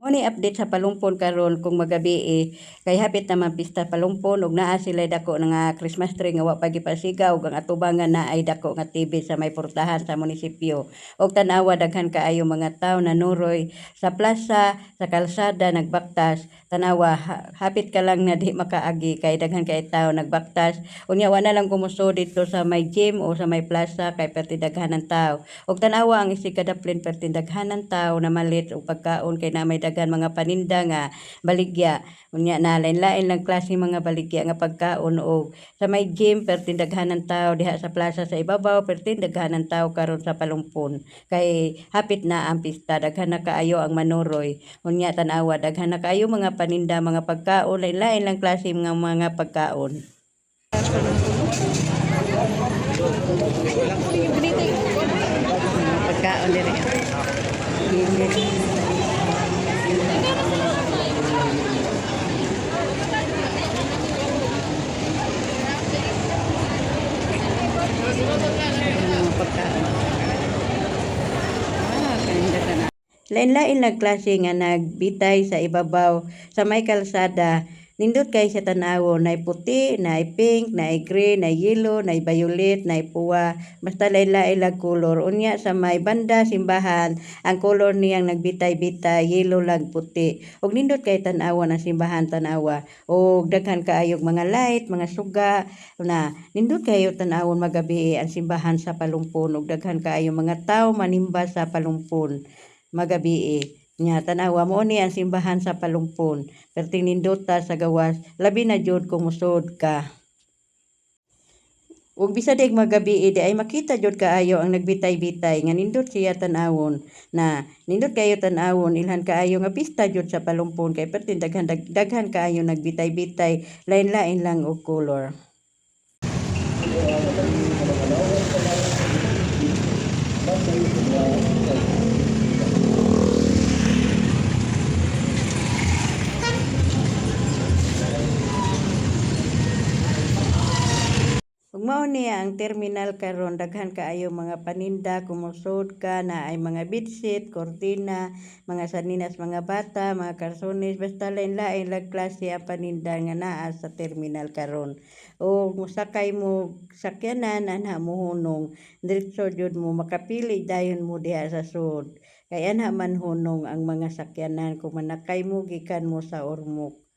Ni update sa Palumpon karon kung magabi kay hapit naman pista Palumpon ug naa sila dako nga Christmas tree nga wa pa gipasigaw ug ang atubangan na ay dako nga TV sa may portahan sa munisipyo. Og tan-awa daghan kaayo mga tawo nanuroy sa plaza, sa kalsada nagbaktas. Tanawa hapit ka lang na di makaagi kay daghan kay tawo nagbaktas. Unya wa na lang kumuso dito sa may gym o sa may plaza kay perti daghanan tawo. Og tanawa ang isikadaplin perti daghanan tawo na malit og pagkaon kay na may daghan mga paninda nga baligya. Unya na lain-lain lang klase mga baligya nga pagkaon og sa may gym perti daghanan tawo diha sa plaza sa ibabaw perti daghanan tawo karon sa Palumpon. Kay hapit na ang pista daghan na kaayo ang manuroy. Unya tan-awa daghan na kaayo mga paninda mga pagkaon lain-lain lang klase mga pagkaon. Pagkaon dire. Lain-lain lang klase nga nagbitay sa ibabaw sa may kalsada. Nindot kay sa tan-awo nay puti, nay pink, nay green, nay yellow, nay violet, nay puwa. Basta lain-lain lang color. Unya sa may banda simbahan, ang color niyang nagbitay-bitay yellow lang puti. Og nindot kay tan-awa ng simbahan tan-awa. Og daghan kaayog mga light, mga suga na nindot kayo tan-awon magabi ang simbahan sa Palumpon og daghan kaayo mga tawo manimba sa Palumpon magabi. Nya tanawa mo ni ang simbahan sa Palumpon perting nindota sa gawas labi na jud kung musod ka. Ug bisad ig magabi di ay makita jud kaayo ang nagbitay-bitay nga nindot siya tan-awon na nindot kayo tan-awon ilhan kaayo nga pista jud sa Palumpon kay perting daghan kaayo nagbitay-bitay lain-lain lang og color. Ug mao niya ang terminal karon daghan kaayo mga paninda kumusod ka na ay mga bedsheet, kortina, mga saninas mga bata, mga karsones basta lain-lain lang klase ang paninda nga naa sa terminal karon. O musakay mo sakyanan anha mohunong diretso jud mo makapili dayon mo diha sa sud. Kay anha man hunong ang mga sakyanan kung manakay mo gikan mo sa Ormoc.